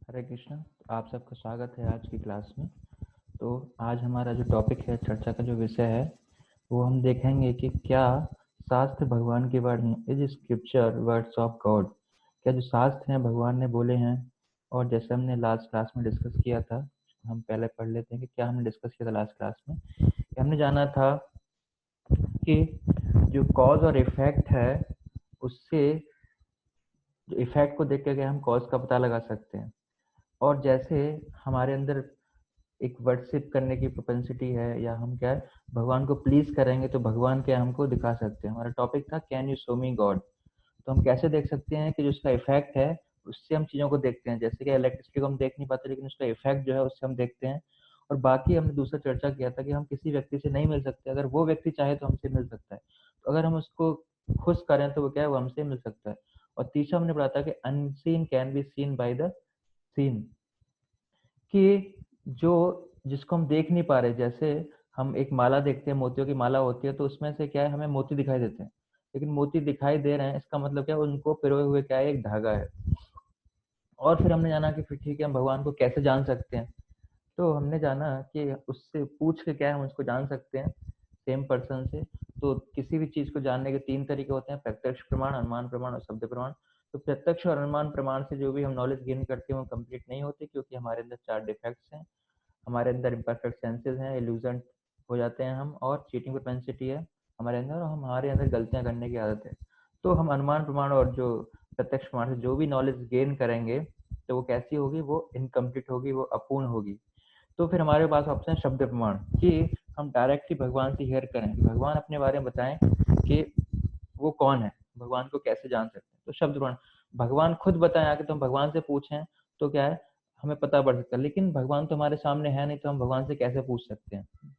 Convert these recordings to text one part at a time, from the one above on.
हरे कृष्ण। आप सबका स्वागत है आज की क्लास में। तो आज हमारा जो टॉपिक है, चर्चा का जो विषय है, वो हम देखेंगे कि क्या शास्त्र भगवान की वाणी is scripture words of God. क्या जो शास्त्र हैं भगवान ने बोले हैं। और जैसे हमने लास्ट क्लास में डिस्कस किया था, हम पहले पढ़ लेते हैं कि क्या हमने डिस्कस किया था लास्ट क्लास में। कि हमने जाना था कि जो कॉज और इफेक्ट है, उससे जो इफेक्ट को देख करके हम कॉज का पता लगा सकते हैं। और जैसे हमारे अंदर एक वर्शिप करने की प्रोपेंसिटी है, या हम क्या है, भगवान को प्लीज करेंगे तो भगवान क्या हमको दिखा सकते हैं। हमारा टॉपिक था can you show me God. तो हम कैसे देख सकते हैं कि जो उसका इफेक्ट है, उससे हम चीजों को देखते हैं। जैसे कि इलेक्ट्रिसिटी को हम देख नहीं पाते, लेकिन उसका इफेक्ट जो है उससे हम देखते हैं। और बाकी हमने दूसरा चर्चा किया था कि हम किसी व्यक्ति से नहीं मिल सकते, अगर वो व्यक्ति चाहे तो हमसे मिल सकता है। तो अगर हम उसको खुश करें तो वो क्या है, वो हमसे मिल सकता है। और तीसरा हमने पढ़ा था कि unseen can be seen by the seen. कि जो जिसको हम देख नहीं पा रहे, जैसे हम एक माला देखते हैं, मोतियों की माला होती है, तो उसमें से क्या है, हमें मोती दिखाई देते हैं। लेकिन मोती दिखाई दे रहे हैं, इसका मतलब क्या है, उनको पिरोए हुए क्या है, एक धागा है। और फिर हमने जाना कि फिर ठीक है, हम भगवान को कैसे जान सकते हैं। तो हमने जाना कि उससे पूछ के क्या है, हम उसको जान सकते हैं सेम पर्सन से। तो किसी भी चीज को जानने के तीन तरीके होते हैं: प्रत्यक्ष प्रमाण, अनुमान प्रमाण और शब्द प्रमाण। तो प्रत्यक्ष और अनुमान प्रमाण से जो भी हम नॉलेज गेन करते हैं वो कंप्लीट नहीं होती, क्योंकि हमारे अंदर चार डिफेक्ट्स हैं। हमारे अंदर इम्परफेक्ट सेंसेस हैं, इल्यूजन हो जाते हैं हम, और चीटिंग प्रोपेंसिटी है हमारे अंदर, और हमारे अंदर गलतियां करने की आदत है। तो हम अनुमान प्रमाण और जो प्रत्यक्ष प्रमाण से जो भी नॉलेज गेन करेंगे, तो वो कैसी होगी, वो इनकम्प्लीट होगी, वो अपूर्ण होगी। तो फिर हमारे पास ऑप्शन है शब्द प्रमाण, कि हम डायरेक्टली भगवान से हेयर करें कि भगवान अपने बारे में बताएं कि वो कौन है, भगवान को कैसे जान सकते हैं। तो शब्द प्रमाण, भगवान खुद बताएं आके, तो हम भगवान से पूछें तो क्या है, हमें पता पड़ सकता है। लेकिन भगवान तो हमारे सामने है नहीं, तो हम भगवान से कैसे पूछ सकते हैं।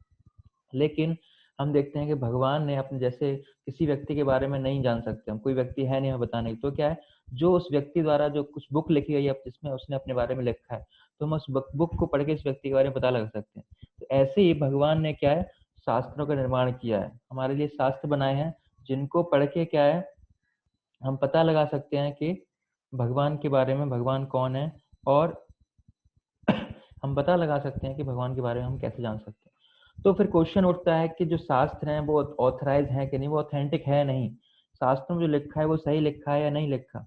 लेकिन हम देखते हैं कि भगवान ने अपने, जैसे किसी व्यक्ति के बारे में नहीं जान सकते हम, कोई व्यक्ति है नहीं हमें बताने की, तो क्या है, जो उस व्यक्ति द्वारा जो कुछ बुक लिखी गई है जिसमें उसने अपने बारे में लिखा है, तो हम उस बुक को पढ़ के इस व्यक्ति के बारे में पता लगा सकते हैं। तो ऐसे ही भगवान ने क्या है, शास्त्रों का निर्माण किया है, हमारे लिए शास्त्र बनाए हैं, जिनको पढ़ के क्या है, हम पता लगा सकते हैं कि भगवान के बारे में, भगवान कौन है। और हम पता लगा सकते हैं कि भगवान के बारे में हम कैसे जान सकते हैं। तो फिर क्वेश्चन उठता है कि जो शास्त्र हैं वो ऑथराइज हैं कि नहीं, वो ऑथेंटिक है नहीं, शास्त्र में जो लिखा है वो सही लिखा है या नहीं लिखा,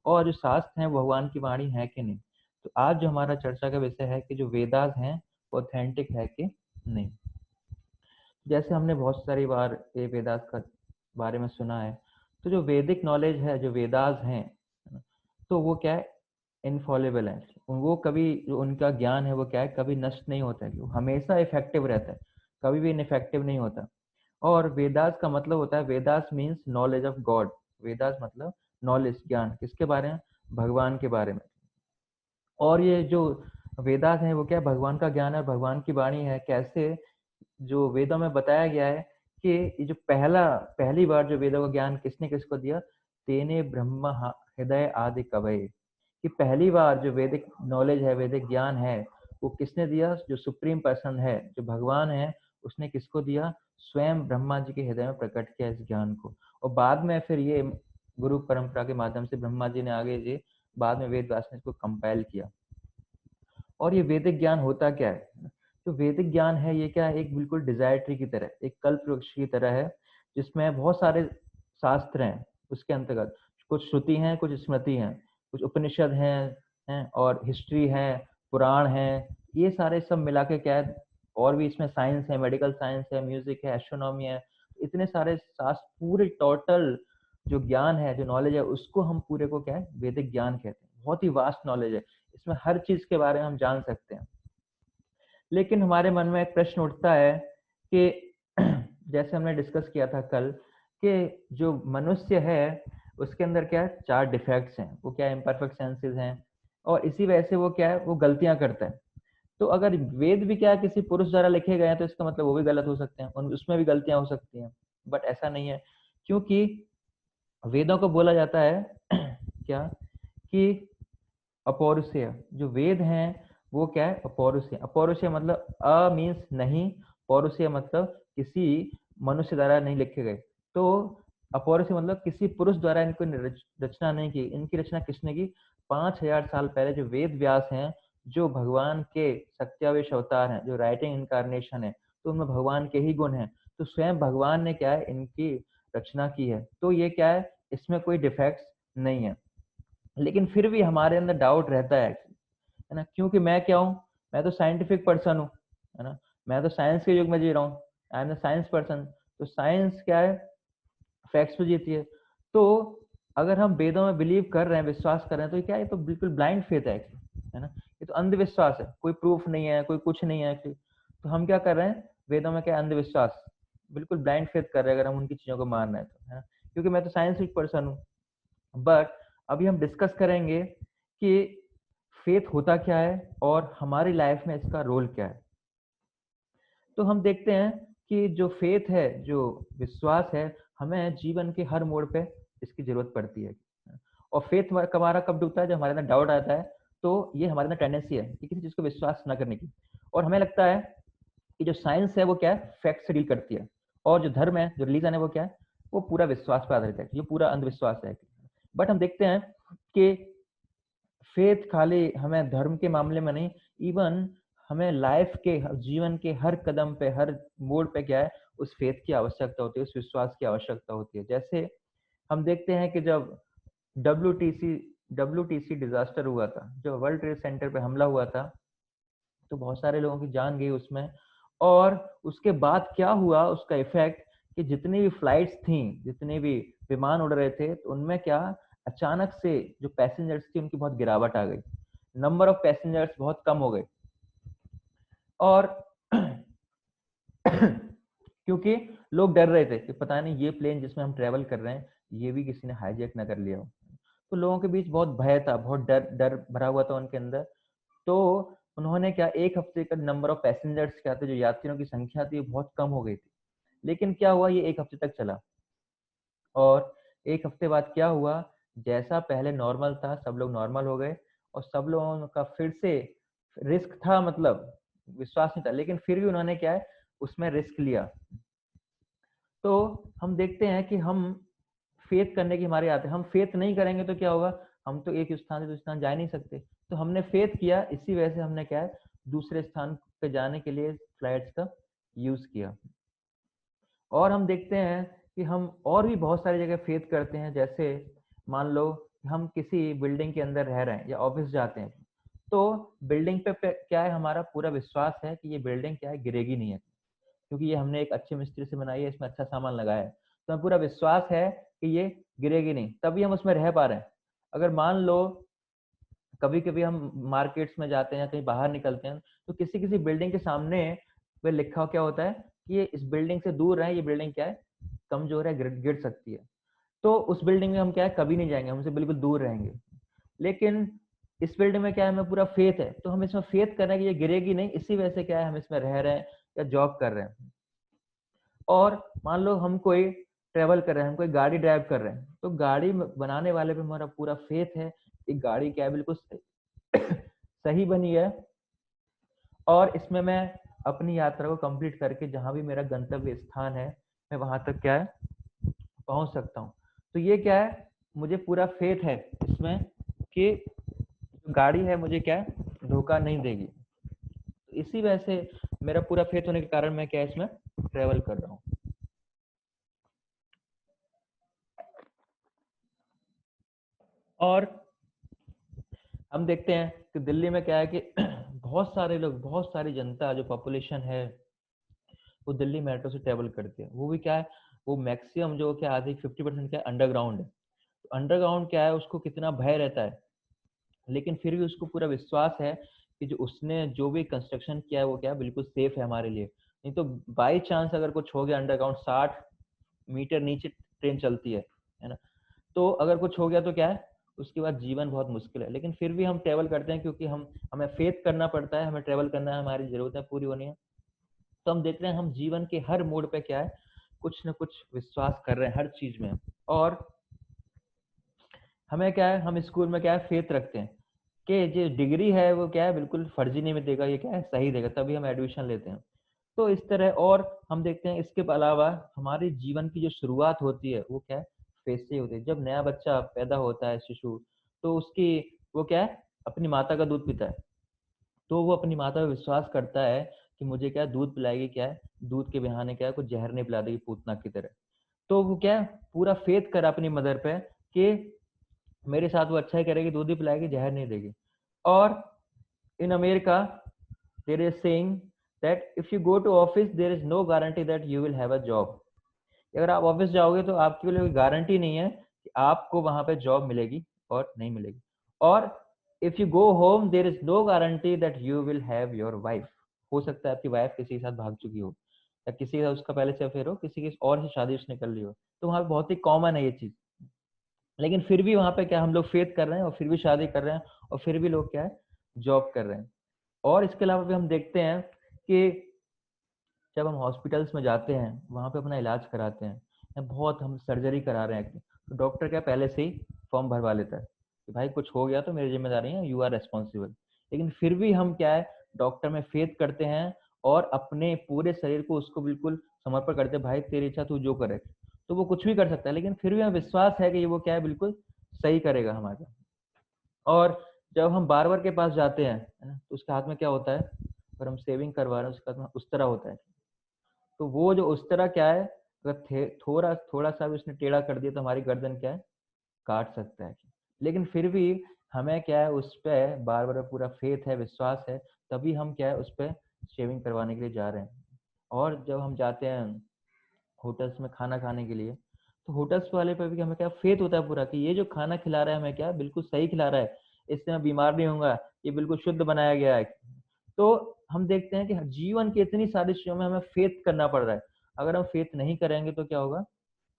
और जो शास्त्र हैं वो भगवान की वाणी है कि नहीं। तो आज जो हमारा चर्चा का विषय है कि जो वेदास हैं वो ऑथेंटिक है कि नहीं। जैसे हमने बहुत सारी बार ये वेदास का बारे में सुना है, तो जो वैदिक नॉलेज है, जो वेदास हैं, तो वो क्या है, इनफॉलेबल है। वो कभी, जो उनका ज्ञान है वो क्या है, कभी नष्ट नहीं होता है, वो हमेशा इफेक्टिव रहता है, कभी भी इनफेक्टिव नहीं होता। और वेदास का मतलब होता है, Vedas means knowledge of God. Vedas मतलब नॉलेज, ज्ञान, किसके बारे में, भगवान के बारे में। और ये जो वेदास है वो क्या है, भगवान का ज्ञान है, भगवान की वाणी है। कैसे, जो वेदों में बताया गया है कि ये जो पहली बार जो वेदों का ज्ञान किसने किसको दिया, तेने ब्रह्म हृदय आदि कवये। कि पहली बार जो वैदिक नॉलेज है, वैदिक ज्ञान है, वो किसने दिया, जो सुप्रीम पर्सन है, जो भगवान है, उसने किसको दिया, स्वयं ब्रह्मा जी के हृदय में प्रकट किया इस ज्ञान को। और बाद में फिर ये गुरु परंपरा के माध्यम से ब्रह्मा जी ने आगे ये बाद में वेद व्यास ने इसको कंपाइल किया। और ये वैदिक ज्ञान होता क्या है, जो वैदिक ज्ञान है ये क्या है, एक बिल्कुल डिजायर ट्री की तरह, एक कल्प वृक्ष की तरह है, जिसमें बहुत सारे शास्त्र हैं। उसके अंतर्गत कुछ श्रुति हैं, कुछ स्मृति हैं, कुछ उपनिषद हैं और हिस्ट्री है, पुराण है। ये सारे सब मिला के क्या है, और भी इसमें साइंस है, मेडिकल साइंस है, म्यूजिक है, एस्ट्रोनॉमी है। इतने सारे शास्त्र, पूरे टोटल जो ज्ञान है, जो नॉलेज है, उसको हम पूरे को क्या है, वैदिक ज्ञान कहते हैं। बहुत ही वास्ट नॉलेज है, इसमें हर चीज के बारे में हम जान सकते हैं। लेकिन हमारे मन में एक प्रश्न उठता है कि जैसे हमने डिस्कस किया था कल, कि जो मनुष्य है उसके अंदर क्या है, चार डिफेक्ट्स हैं। वो क्या है, इम्परफेक्ट सेंसेस हैं, और इसी वजह से वो क्या है, वो गलतियां करता है। तो अगर वेद भी क्या है, किसी पुरुष द्वारा लिखे गए हैं, तो इसका मतलब वो भी गलत हो सकते हैं, उसमें भी गलतियां हो सकती हैं। बट ऐसा नहीं है, क्योंकि वेदों को बोला जाता है क्या, कि अपौरुषेय। जो वेद हैं वो क्या है, अपौरुषेय। अपौरुषेय मतलब अ मीन्स नहीं, पौरुषेय मतलब किसी मनुष्य द्वारा नहीं लिखे गए। तो अपौरुषेय मतलब किसी पुरुष द्वारा इनको रचना नहीं की। इनकी रचना किसने की, 5000 साल पहले जो वेद व्यास हैं, जो भगवान के सत्यावेश अवतार हैं, जो राइटिंग इनकारनेशन है, तो उनमें भगवान के ही गुण हैं। तो स्वयं भगवान ने क्या है, इनकी रचना की है। तो ये क्या है, इसमें कोई डिफेक्ट्स नहीं है। लेकिन फिर भी हमारे अंदर डाउट रहता है ना, क्योंकि मैं क्या हूँ, मैं तो साइंटिफिक पर्सन हूँ, है ना, मैं तो साइंस के युग में जी रहा हूँ, I am the science person. तो साइंस क्या है, फैक्ट्स पे जीती है। तो अगर हम वेदों में बिलीव कर रहे हैं, विश्वास कर रहे हैं, तो ये क्या है, ये तो बिल्कुल ब्लाइंड फेथ है ना, ये तो अंधविश्वास है, कोई प्रूफ नहीं है, कोई कुछ नहीं है actually। तो हम क्या कर रहे हैं, वेदों में क्या है, अंधविश्वास, बिल्कुल ब्लाइंड फेथ कर रहे हैं, अगर हम उनकी चीजों को मान रहे हैं तो, है ना, क्योंकि मैं तो साइंटिफिक पर्सन हूँ। बट अभी हम डिस्कस करेंगे कि फेथ होता क्या है और हमारी लाइफ में इसका रोल क्या है। तो हम देखते हैं कि जो फेथ है, जो विश्वास है, हमें जीवन के हर मोड़ पे इसकी जरूरत पड़ती है। और फेथ हमारा कब डूबता है, जब हमारे अंदर डाउट आता है। तो ये हमारे अंदर टेंडेंसी है कि किसी चीज को विश्वास ना करने की। और हमें लगता है कि जो साइंस है वो क्या है, फैक्ट से डील करती है, और जो धर्म है, जो रिलीजन है, वो क्या है, वो पूरा विश्वास पर आधारित है, ये पूरा अंधविश्वास है। बट हम देखते हैं कि फेथ खाली हमें धर्म के मामले में नहीं, इवन हमें लाइफ के, जीवन के हर कदम पे, हर मोड़ पे क्या है, उस फेथ की आवश्यकता होती है, उस विश्वास की आवश्यकता होती है। जैसे हम देखते हैं कि जब डब्ल्यूटीसी डब्ल्यूटीसी डिजास्टर हुआ था, जो वर्ल्ड ट्रेड सेंटर पे हमला हुआ था, तो बहुत सारे लोगों की जान गई उसमें। और उसके बाद क्या हुआ, उसका इफेक्ट, कि जितनी भी फ्लाइट्स थी, जितने भी विमान उड़ रहे थे, तो उनमें क्या, अचानक से जो पैसेंजर्स थी उनकी बहुत गिरावट आ गई, नंबर ऑफ पैसेंजर्स बहुत कम हो गए। और क्योंकि लोग डर रहे थे कि पता नहीं ये प्लेन जिसमें हम ट्रेवल कर रहे हैं, ये भी किसी ने हाईजैक ना कर लिया हो। तो लोगों के बीच बहुत भय था, बहुत डर डर भरा हुआ था उनके अंदर। तो उन्होंने क्या, एक हफ्ते का नंबर ऑफ पैसेंजर्स क्या थे, जो यात्रियों की संख्या थी, बहुत कम हो गई थी। लेकिन क्या हुआ, ये एक हफ्ते तक चला। और एक हफ्ते बाद क्या हुआ, जैसा पहले नॉर्मल था, सब लोग नॉर्मल हो गए, और सब लोगों का फिर से रिस्क था, मतलब विश्वास नहीं था, लेकिन फिर भी उन्होंने क्या है, उसमें रिस्क लिया। तो हम देखते हैं कि हम फेथ करने की हमारी आदत है, हम फेथ नहीं करेंगे तो क्या होगा, हम तो एक स्थान से दूसरे स्थान जा ही नहीं सकते। तो हमने फेथ किया, इसी वजह से हमने क्या है, दूसरे स्थान पे जाने के लिए फ्लाइट्स का यूज किया। और हम देखते हैं कि हम और भी बहुत सारी जगह फेथ करते हैं। जैसे मान लो हम किसी बिल्डिंग के अंदर रह रहे हैं या ऑफिस जाते हैं, तो बिल्डिंग पे क्या है, हमारा पूरा विश्वास है कि ये बिल्डिंग क्या है, गिरेगी नहीं है, क्योंकि ये हमने एक अच्छे मिस्त्री से बनाई है, इसमें अच्छा सामान लगाया है, तो हमें पूरा विश्वास है कि ये गिरेगी नहीं, तभी हम उसमें रह पा रहे हैं। अगर मान लो कभी कभी हम मार्केट्स में जाते हैं, कहीं बाहर निकलते हैं, तो किसी किसी बिल्डिंग के सामने पे लिखा क्या होता है कि ये इस बिल्डिंग से दूर रहे, ये बिल्डिंग क्या है, कमजोर है, गिर गिर सकती है। तो उस बिल्डिंग में हम क्या है, कभी नहीं जाएंगे, हमसे बिल्कुल दूर रहेंगे। लेकिन इस बिल्डिंग में क्या है, हमें पूरा फेथ है, तो हम इसमें फेथ कर रहे हैं कि ये गिरेगी नहीं, इसी वजह से क्या है, हम इसमें रह रहे हैं या जॉब कर रहे हैं। और मान लो हम कोई ट्रेवल कर रहे हैं, हम कोई गाड़ी ड्राइव कर रहे हैं, तो गाड़ी बनाने वाले पे हमारा पूरा फेथ है कि गाड़ी क्या है, बिल्कुल सही बनी है, और इसमें मैं अपनी यात्रा को कंप्लीट करके जहां भी मेरा गंतव्य स्थान है, मैं वहां तक क्या है, पहुंच सकता हूँ। तो ये क्या है, मुझे पूरा फेथ है इसमें कि जो गाड़ी है मुझे क्या है, धोखा नहीं देगी। तो इसी वजह से मेरा पूरा फेथ होने के कारण मैं क्या है, इसमें ट्रेवल कर रहा हूँ। और हम देखते हैं कि दिल्ली में क्या है कि बहुत सारे लोग, बहुत सारी जनता, जो पॉपुलेशन है, वो दिल्ली मेट्रो से ट्रेवल करती है। वो भी क्या है, वो मैक्सिमम जो क्या आधी 50% क्या अंडरग्राउंड है। तो अंडरग्राउंड क्या है, उसको कितना भय रहता है, लेकिन फिर भी उसको पूरा विश्वास है कि जो उसने जो भी कंस्ट्रक्शन किया है, वो क्या है, बिल्कुल सेफ है हमारे लिए। नहीं तो बाई चांस अगर कुछ हो गया, अंडरग्राउंड 60 मीटर नीचे ट्रेन चलती है ना, तो अगर कुछ हो गया तो क्या है, उसके बाद जीवन बहुत मुश्किल है। लेकिन फिर भी हम ट्रेवल करते हैं, क्योंकि हमें फेथ करना पड़ता है, हमें ट्रेवल करना है, हमारी जरूरतें पूरी होनी है। तो हम देख रहे हैं, हम जीवन के हर मोड़ पे क्या है, कुछ न कुछ विश्वास कर रहे हैं हर चीज में। और हमें क्या है, हम स्कूल में क्या है, फेथ रखते हैं कि जो डिग्री है वो क्या है, बिल्कुल फर्जी नहीं में देगा, ये क्या है, सही देगा, तभी हम एडमिशन लेते हैं। तो इस तरह। और हम देखते हैं इसके अलावा हमारे जीवन की जो शुरुआत होती है, वो क्या है, फेथ से ही होती है। जब नया बच्चा पैदा होता है, शिशु, तो उसकी वो क्या है, अपनी माता का दूध पीता है। तो वो अपनी माता पे विश्वास करता है कि मुझे क्या है, दूध पिलाएगी, क्या है, दूध के बहाने क्या है, कुछ जहर नहीं पिला देगी पूतना की तरह। तो वो क्या है, पूरा फेथ करा अपनी मदर पे कि मेरे साथ वो अच्छा ही करेगी, दूध ही पिलाएगी, जहर नहीं देगी। और in America there is saying that if you go to office there is no guarantee that you will have a job. अगर आप ऑफिस जाओगे तो आपके लिए कोई गारंटी नहीं है कि आपको वहां पे जॉब मिलेगी और नहीं मिलेगी। और if you go home there is no guarantee that you will have your wife. हो सकता है आपकी वाइफ किसी के साथ भाग चुकी हो, या किसी के साथ उसका पहले से अफेयर हो, किसी के और से शादी उसने कर ली हो। तो वहां पे बहुत ही कॉमन है ये चीज। लेकिन फिर भी वहां पे क्या हम लोग फेथ कर रहे हैं और फिर भी शादी कर रहे हैं और फिर भी लोग क्या है, जॉब कर रहे हैं। और इसके अलावा भी हम देखते हैं कि जब हम हॉस्पिटल्स में जाते हैं, वहाँ पे अपना इलाज कराते हैं, या बहुत हम सर्जरी करा रहे हैं, तो डॉक्टर क्या पहले से ही फॉर्म भरवा लेता है कि भाई कुछ हो गया तो मेरी जिम्मेदारी है, यू आर रेस्पॉन्सिबल। लेकिन फिर भी हम क्या है, डॉक्टर में फेथ करते हैं और अपने पूरे शरीर को उसको बिल्कुल समर्पण करते हैं, भाई तेरी इच्छा तू जो करे। तो वो कुछ भी कर सकता है, लेकिन फिर भी हमें विश्वास है कि वो क्या है, बिल्कुल सही करेगा हमारा। और जब हम बार्बर के पास जाते हैं, है ना, तो उसके हाथ में क्या होता है, अगर हम सेविंग करवा रहे हैं उसके हाथ में उस तरह होता है। तो वो जो उस तरह क्या है, अगर थोड़ा थोड़ा सा भी उसने टेढ़ा कर दिया तो हमारी गर्दन क्या है, काट सकता है। लेकिन फिर भी हमें क्या है, उस पर बार बार पूरा फेथ है, विश्वास है, तभी हम क्या है उस पर शेविंग करवाने के लिए जा रहे हैं। और जब हम जाते हैं होटल्स में खाना खाने के लिए, तो होटल्स वाले पे भी हमें क्या फेथ होता है पूरा कि ये जो खाना खिला रहा है हमें क्या बिल्कुल सही खिला रहा है, इससे मैं बीमार नहीं होऊंगा, ये बिल्कुल शुद्ध बनाया गया है। तो हम देखते हैं कि जीवन की इतनी सारी चीजों में हमें फेथ करना पड़ रहा है। अगर हम फेथ नहीं करेंगे तो क्या होगा,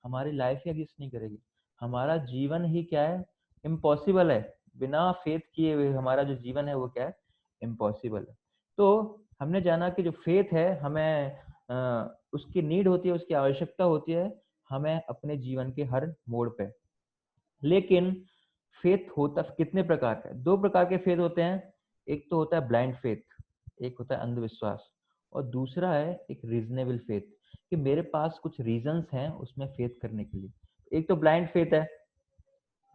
हमारी लाइफ ही एग्जिस्ट नहीं करेगी। हमारा जीवन ही क्या है, इम्पॉसिबल है। बिना फेथ किए हुए हमारा जो जीवन है वो क्या है, इम्पॉसिबल है। तो हमने जाना कि जो फेथ है हमें उसकी नीड होती है, उसकी आवश्यकता होती है हमें अपने जीवन के हर मोड़ पे। लेकिन फेथ होता कितने प्रकार का है, दो प्रकार के फेथ होते हैं। एक तो होता है ब्लाइंड फेथ, एक होता है अंधविश्वास, और दूसरा है एक रीजनेबल फेथ, कि मेरे पास कुछ रीजंस हैं उसमें फेथ करने के लिए। एक तो ब्लाइंड फेथ है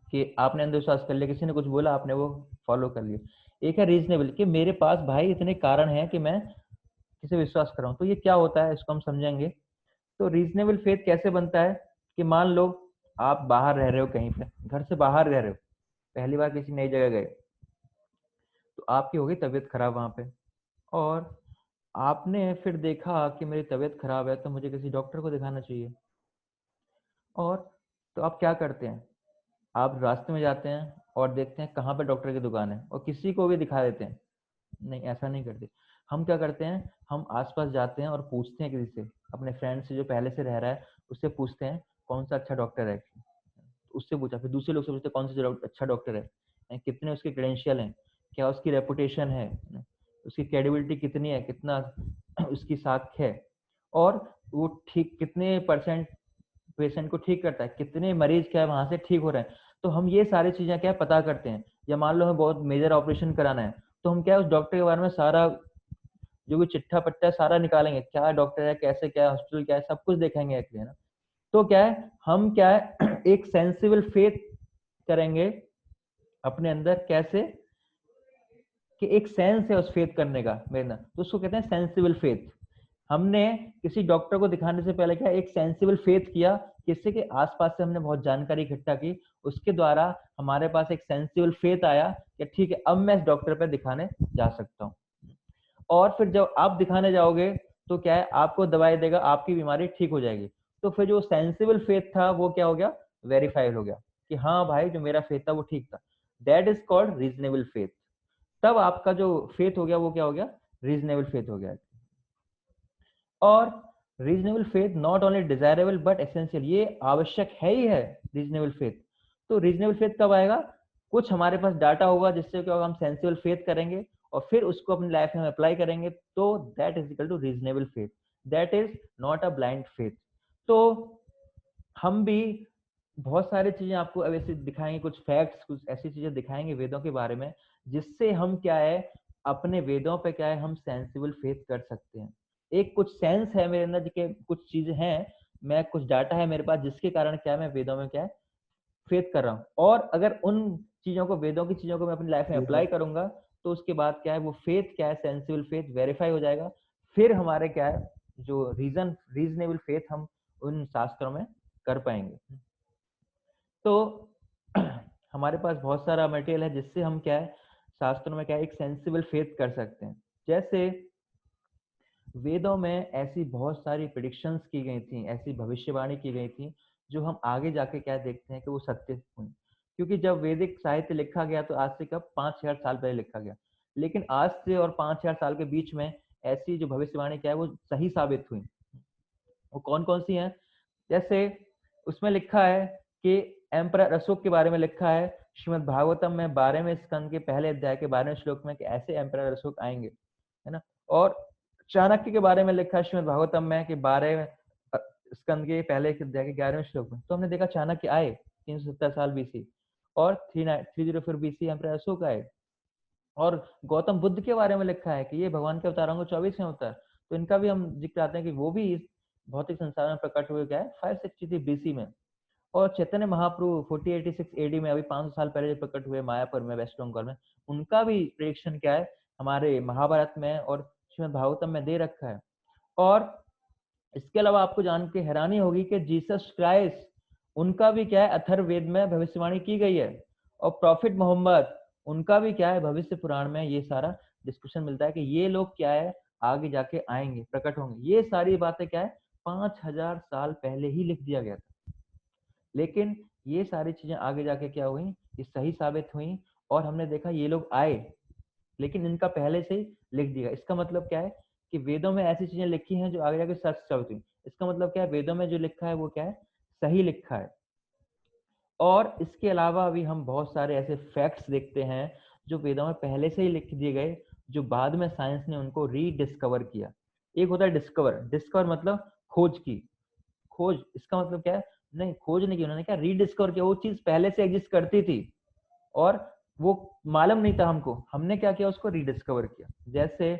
कि आपने अंधविश्वास कर लिया, किसी ने कुछ बोला आपने वो फॉलो कर लिया। एक है रीजनेबल, कि मेरे पास भाई इतने कारण हैं कि मैं किसे विश्वास कर रहा हूँ। तो ये क्या होता है इसको हम समझेंगे। तो रीजनेबल फेथ कैसे बनता है, कि मान लो आप बाहर रह रहे हो, कहीं पे घर से बाहर रह रहे हो, पहली बार किसी नई जगह गए, तो आपकी हो गई तबीयत खराब वहां पे, और आपने फिर देखा कि मेरी तबीयत खराब है तो मुझे किसी डॉक्टर को दिखाना चाहिए। और तो आप क्या करते हैं, आप रास्ते में जाते हैं और देखते हैं कहाँ पे डॉक्टर की दुकान है और किसी को भी दिखा देते हैं। नहीं, ऐसा नहीं करते। हम क्या करते हैं, हम आसपास जाते हैं और पूछते हैं किसी से, अपने फ्रेंड से जो पहले से रह रहा है उससे पूछते हैं कौन सा अच्छा डॉक्टर है। उससे पूछा, फिर दूसरे लोग से पूछते कौन सा अच्छा डॉक्टर है, कितने उसके क्रेडेंशियल हैं, क्या उसकी रेपुटेशन है, उसकी क्रेडिबिलिटी कितनी है, कितना उसकी साख है, और वो ठीक कितने परसेंट पेशेंट को ठीक करता है, कितने मरीज क्या है वहां से ठीक हो रहे हैं। तो हम ये सारी चीजें क्या है पता करते हैं। या मान लो हमें बहुत मेजर ऑपरेशन कराना है, तो हम क्या है उस डॉक्टर के बारे में सारा जो भी चिट्ठा पट्टा है सारा निकालेंगे, क्या डॉक्टर है, कैसे क्या हॉस्पिटल क्या है, सब कुछ देखेंगे एक्चुअली, है ना। तो क्या है हम क्या है एक सेंसिबल फेथ करेंगे अपने अंदर, कैसे कि एक सेंस है उस फेथ करने का मेरे ना, तो उसको कहते हैं सेंसिबल फेथ। हमने किसी डॉक्टर को दिखाने से पहले क्या एक सेंसिबल फेथ किया, किससे के आसपास से हमने बहुत जानकारी इकट्ठा की, उसके द्वारा हमारे पास एक सेंसिबल फेथ आया कि ठीक है अब मैं इस डॉक्टर पे दिखाने जा सकता हूँ। और फिर जब आप दिखाने जाओगे तो क्या है आपको दवाई देगा, आपकी बीमारी ठीक हो जाएगी। तो फिर जो सेंसिबल फेथ था वो क्या हो गया, वेरीफाइड हो गया कि हाँ भाई जो मेरा फेथ था वो ठीक था। That is called reasonable faith. तब आपका जो फेथ हो गया वो क्या हो गया, रीजनेबल फेथ हो गया। और reasonable faith not only desirable but essential, ये आवश्यक है ही है रीजनेबल फेथ। तो रीजनेबल फेथ कब आएगा, कुछ हमारे पास डाटा होगा जिससे क्या होगा हम सेंसिबल फेथ करेंगे और फिर उसको अपनी लाइफ में अप्लाई करेंगे, तो that is equal to reasonable faith, that is not a blind faith. तो हम भी बहुत सारी चीजें आपको अब ऐसे दिखाएंगे, कुछ फैक्ट्स कुछ ऐसी चीजें दिखाएंगे वेदों के बारे में, जिससे हम क्या है अपने वेदों पे क्या है हम सेंसिबल फेथ कर सकते हैं। एक कुछ सेंस है मेरे अंदर के कुछ चीजें हैं, मैं कुछ डाटा है मेरे पास जिसके कारण क्या है मैं वेदों में क्या है फेथ कर रहा हूँ। और अगर उन चीजों को, वेदों की चीजों को मैं अपनी लाइफ में अप्लाई करूंगा, तो उसके बाद क्या है, वो फेथ क्या है, सेंसिबल फेथ वेरीफाई हो जाएगा। फिर हमारे क्या है, जो रीजनेबल फेथ हम उन शास्त्रों में कर पाएंगे। तो हमारे पास बहुत सारा मटेरियल है जिससे हम क्या है, शास्त्रों में क्या है, एक सेंसिबल फेथ कर सकते हैं। जैसे वेदों में ऐसी बहुत सारी प्रिडिक्शंस की गई थी, ऐसी भविष्यवाणी की गई थी, जो हम आगे जाके क्या देखते हैं कि वो सत्य हुई। क्योंकि जब वैदिक साहित्य लिखा गया तो आज से कब 5000 साल पहले लिखा गया, लेकिन आज से और 5000 साल के बीच में ऐसी जो भविष्यवाणी क्या है वो सही साबित हुई। वो कौन कौन सी हैं? जैसे उसमें लिखा है कि एम्परर अशोक के बारे में लिखा है श्रीमद् भागवतम में 12वें स्कंद के पहले अध्याय के 12वें श्लोक में कि ऐसे एम्परर अशोक आएंगे, है ना। और चाणक्य के बारे में लिखा है श्रीमद् भागवतम में कि 12वें स्कंद के पहले अध्याय के 11वें श्लोक में। तो हमने देखा चाणक्य आए 370 साल बीसी, और 304 बीसी एम्परर अशोक आए। और गौतम बुद्ध के बारे में लिखा है कि ये भगवान के अवतार होंगे 24वें अवतार, तो इनका भी हम जिक्र आते हैं कि वो भी इस भौतिक संसार में प्रकट हुए क्या है 563 बीसी में। और चैतन्य महाप्रभु 1486 एडी में, अभी 500 साल पहले जो प्रकट हुए मायापुर में, वेस्ट बंगाल में, उनका भी प्रेडिक्शन क्या है हमारे महाभारत में और श्रीमद् भागवतम में दे रखा है। और इसके अलावा आपको जान के हैरानी होगी कि जीसस क्राइस्ट, उनका भी क्या है अथर्ववेद में भविष्यवाणी की गई है। और प्रॉफिट मोहम्मद, उनका भी क्या है भविष्य पुराण में ये सारा डिस्कशन मिलता है कि ये लोग क्या है आगे जाके आएंगे, प्रकट होंगे। ये सारी बातें क्या है 5000 साल पहले ही लिख दिया गया था, लेकिन ये सारी चीजें आगे जाके क्या हुई, ये सही साबित हुई। और हमने देखा ये लोग आए, लेकिन इनका पहले से ही लिख दिया। इसका मतलब क्या है कि वेदों में ऐसी चीजें लिखी हैं जो आगे जाके सच साबित हुई। इसका मतलब क्या है, वेदों में जो लिखा है वो क्या है, सही लिखा है। और इसके अलावा भी हम बहुत सारे ऐसे फैक्ट्स देखते हैं जो वेदों में पहले से ही लिख दिए गए, जो बाद में साइंस ने उनको रीडिस्कवर किया। एक होता है डिस्कवर, डिस्कवर मतलब खोज की, खोज। इसका मतलब क्या है, नहीं खोज नहीं की उन्होंने, क्या रीडिस्कवर किया, वो चीज पहले से एग्जिस्ट करती थी और वो मालूम नहीं था हमको, हमने क्या किया उसको रीडिस्कवर किया। जैसे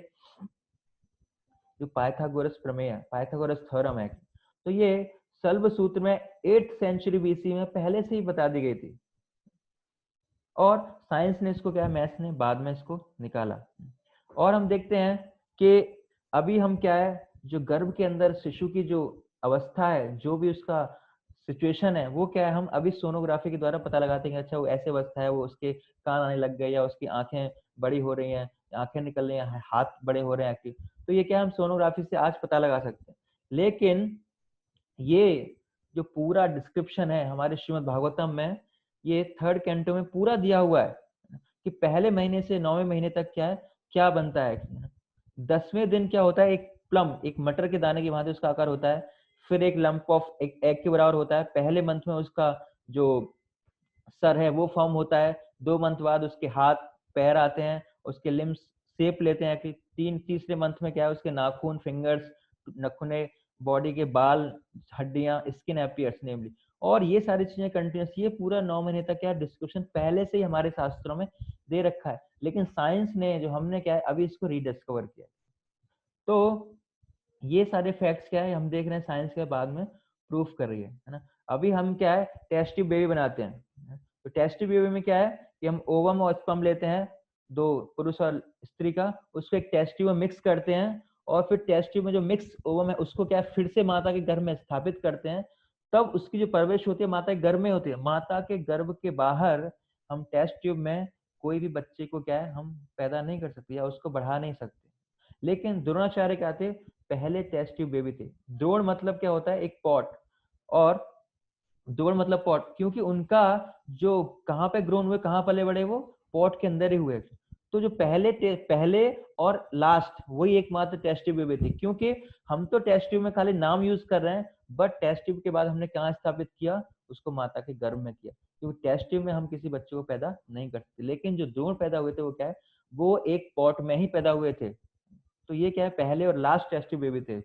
जो पाइथागोरस प्रमेय है, पाइथागोरस थ्योरम है, तो ये सल्व सूत्र में 8th सेंचुरी बीसी में पहले से ही बता दी गई थी। और साइंस ने इसको क्या है, मैथ्स ने बाद में इसको निकाला। और हम देखते हैं कि अभी हम क्या है, जो गर्भ के अंदर शिशु की जो अवस्था है, जो भी उसका सिचुएशन है, वो क्या है हम अभी सोनोग्राफी के द्वारा पता लगाते हैं। अच्छा वो ऐसे अवस्था है, वो उसके कान आने लग गए, या उसकी आंखें बड़ी हो रही हैं, आंखें निकल रही हैं, हाथ बड़े हो रहे हैं। तो ये क्या हम सोनोग्राफी से आज पता लगा सकते हैं। लेकिन ये जो पूरा डिस्क्रिप्शन है हमारे श्रीमद् भागवतम में, ये 3rd कैंटो में पूरा दिया हुआ है कि पहले महीने से 9वें महीने तक क्या है, क्या बनता है। 10वें दिन क्या होता है, एक प्लम, एक मटर के दाने की भांति उसका आकार होता है। फिर एक लंप ऑफ एक एग के बराबर होता है। पहले मंथ में उसका जो सर है वो फॉर्म होता है। 2 मंथ बाद उसके हाथ पैर आते हैं, उसके लिम्स शेप लेते हैं। कि तीसरे मंथ में क्या है, उसके नाखून, फिंगर्स, नखुने, बॉडी के बाल, हड्डियां, स्किन अपीयर्स नेमली। और ये सारी चीजें कंटिन्यूस, ये पूरा 9 महीने तक क्या डिस्क्रिप्शन पहले से ही हमारे शास्त्रों में दे रखा है। लेकिन साइंस ने, जो हमने क्या है अभी इसको रीडिस्कवर किया। तो ये सारे फैक्ट्स क्या है हम देख रहे हैं, साइंस के बाद में प्रूफ कर रही है ना। अभी हम क्या है टेस्ट ट्यूब बेबी बनाते हैं। तो टेस्ट ट्यूब बेबी में क्या है कि हम ओवम और स्पर्म लेते हैं, 2 पुरुष और स्त्री का, उसको एक टेस्ट ट्यूब में मिक्स करते हैं। और फिर टेस्ट ट्यूब में जो मिक्स ओवम है उसको क्या है फिर से माता के गर्भ में स्थापित करते हैं। तब उसकी जो परवरिश होती है माता के गर्भ में होती है। माता के गर्भ के बाहर हम टेस्ट ट्यूब में कोई भी बच्चे को क्या है हम पैदा नहीं कर सकते या उसको बढ़ा नहीं सकते। लेकिन द्रोणाचार्य क्या थे, पहले टेस्ट ट्यूब बेबी थे। द्रोण मतलब क्या होता है, एक पॉट। और द्रोण मतलब पॉट, क्योंकि उनका जो कहाँ पे ग्रोन हुए, कहाँ पले बड़े, वो पॉट के अंदर ही हुए। तो जो पहले और लास्ट वही एकमात्र टेस्ट ट्यूब बेबी थे। क्योंकि हम तो टेस्ट ट्यूब में खाली नाम यूज कर रहे हैं, बट टेस्ट ट्यूब के बाद हमने कहाँ स्थापित किया, उसको माता के गर्भ में किया। क्योंकि टेस्ट ट्यूब में हम किसी बच्चे को पैदा नहीं कर सकते। लेकिन जो द्रोण पैदा हुए थे वो क्या है, वो एक पॉट में ही पैदा हुए थे। तो ये क्या है पहले और लास्ट टेस्ट ट्यूब बेबी थे।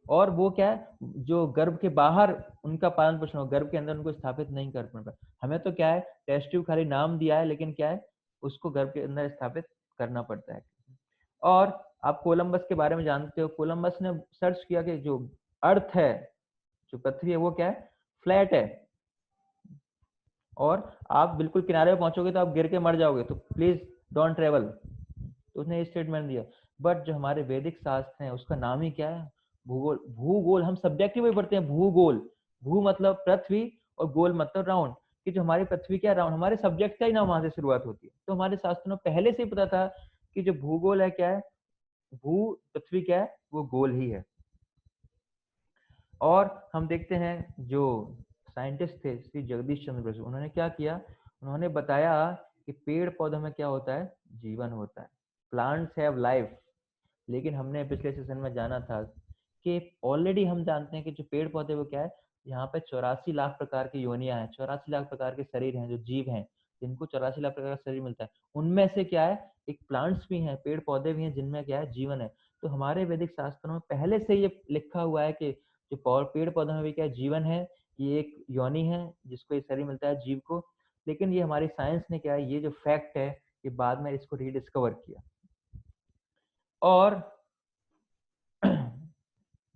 और वो क्या है जो गर्भ के बाहर उनका पालन पोषण हो, गर्भ के अंदर उनको स्थापित नहीं कर पाए। हमें तो क्या है टेस्ट ट्यूब खाली नाम दिया है, लेकिन क्या है उसको गर्भ के अंदर स्थापित करना पड़ता है। और आप कोलंबस के बारे में जानते हो, कोलंबस ने सर्च किया कि जो अर्थ है, जो पृथ्वी है वो क्या है फ्लैट है। और आप बिल्कुल किनारे पे पहुंचोगे तो आप गिर के मर जाओगे, तो प्लीज डोंट ट्रेवल। तो उसने ये स्टेटमेंट दिया। बट जो हमारे वैदिक शास्त्र हैं उसका नाम ही क्या है? भूगोल। भूगोल हम सब्जेक्ट ही पढ़ते हैं, भूगोल। भू मतलब पृथ्वी और गोल मतलब राउंड, कि जो हमारी पृथ्वी क्या राउंड, हमारे सब्जेक्ट का ही नाम वहां से शुरुआत होती है। तो हमारे शास्त्रों में पहले से ही पता था कि जो भूगोल है क्या है, भू पृथ्वी क्या है, वो गोल ही है। और हम देखते हैं जो साइंटिस्ट थे श्री जगदीश चंद्र बसु, उन्होंने क्या किया, उन्होंने बताया कि पेड़ पौधों में क्या होता है, जीवन होता है, प्लांट्स हैव लाइफ। लेकिन हमने पिछले सेशन में जाना था कि ऑलरेडी हम जानते हैं कि जो पेड़ पौधे वो क्या है, यहाँ पे 84 लाख प्रकार की योनियां हैं, 84 लाख प्रकार के शरीर हैं, जो जीव हैं, जिनको 84 लाख प्रकार का शरीर मिलता है। उनमें से क्या है, एक प्लांट्स भी हैं, पेड़ पौधे भी हैं, जिनमें क्या है, जीवन है। तो हमारे वैदिक शास्त्रों में पहले से ये लिखा हुआ है कि जो पेड़ पौधों में भी क्या है, जीवन है, ये एक योनि है जिसको ये शरीर मिलता है जीव को। लेकिन ये हमारी साइंस ने क्या है, ये जो फैक्ट है, ये बाद में इसको रीडिस्कवर किया। और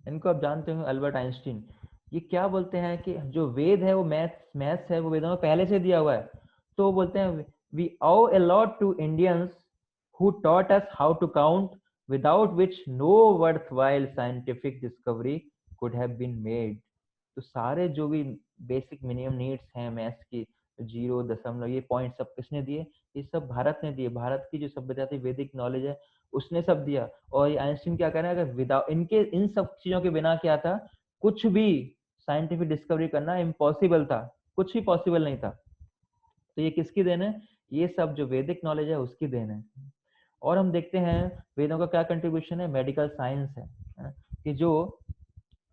इनको आप जानते हो, अल्बर्ट आइंस्टीन, ये क्या बोलते हैं कि जो वेद है वो मैथ्स है, वो वेदों में पहले से दिया हुआ है। तो वो बोलते हैं we owe a lot to Indians who taught us how to count, without which no worthwhile scientific discovery could have been made। तो सारे जो भी बेसिक मिनिमम नीड्स हैं मैथ्स की, जीरो दशमलव ये पॉइंट सब किसने दिए, ये सब भारत ने दिए। भारत की जो सभ्यता थी, वैदिक नॉलेज है, उसने सब दिया। और आइंस्टीन क्या कह रहे हैं, अगर विदाउट इनके इन सब चीजों के बिना क्या था, कुछ भी साइंटिफिक डिस्कवरी करना इम्पॉसिबल था, कुछ भी पॉसिबल नहीं था। तो ये किसकी देन है, ये सब जो वैदिक नॉलेज है उसकी देन है। और हम देखते हैं वेदों का क्या कंट्रीब्यूशन है, मेडिकल साइंस है, कि जो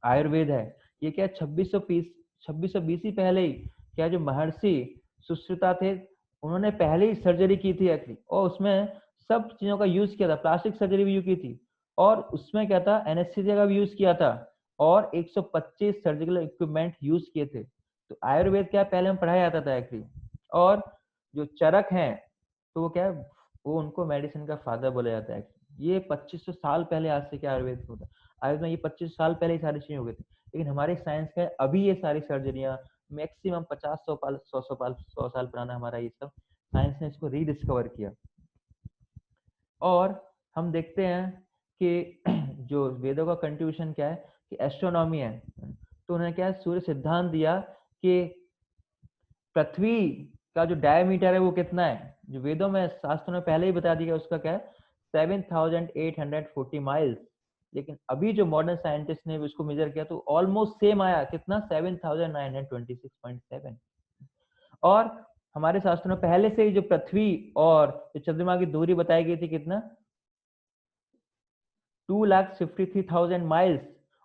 आयुर्वेद है, ये क्या 2620 ही पहले ही क्या, जो महर्षि सुश्रुता थे, उन्होंने पहले ही सर्जरी की थी एक्चुअली, और उसमें सब चीजों का यूज किया था, प्लास्टिक सर्जरी भी यूज की थी, और उसमें क्या था, एनेस्थीसिया का भी यूज किया था, और 125 सर्जिकल इक्विपमेंट यूज किए थे। तो आयुर्वेद क्या पहले हम पढ़ाया जाता था एक्चुअली। और जो चरक हैं, तो वो क्या है, वो उनको मेडिसिन का फादर बोला जाता है। ये 2500 साल पहले आज से क्या आयुर्वेद होता, आयुर्वेद में ये 25 साल पहले ही सारी चीजें हो गई थी। लेकिन हमारी साइंस का है, अभी ये सारी सर्जरियां मैक्सिमम 50 100 साल 100 साल पुराना हमारा ये सब साइंस ने इसको रीडिस्कवर किया। और हम देखते हैं कि जो वेदों का कंट्रीब्यूशन क्या है, कि एस्ट्रोनॉमी है। तो उन्होंने क्या है, सूर्य सिद्धांत दिया कि पृथ्वी का जो डायमीटर है वो कितना है, जो वेदों में शास्त्रों में पहले ही बता दिया, उसका क्या है, 7840 माइल्स। लेकिन अभी जो मॉडर्न साइंटिस्ट ने उसको मेजर किया तो ऑलमोस्ट सेम आया, कितना, 7926.7। और हमारे शास्त्रों में पहले से ही जो पृथ्वी और जो चंद्रमा की दूरी बताई गई थी, कितना, 2,53,000 माइल्स।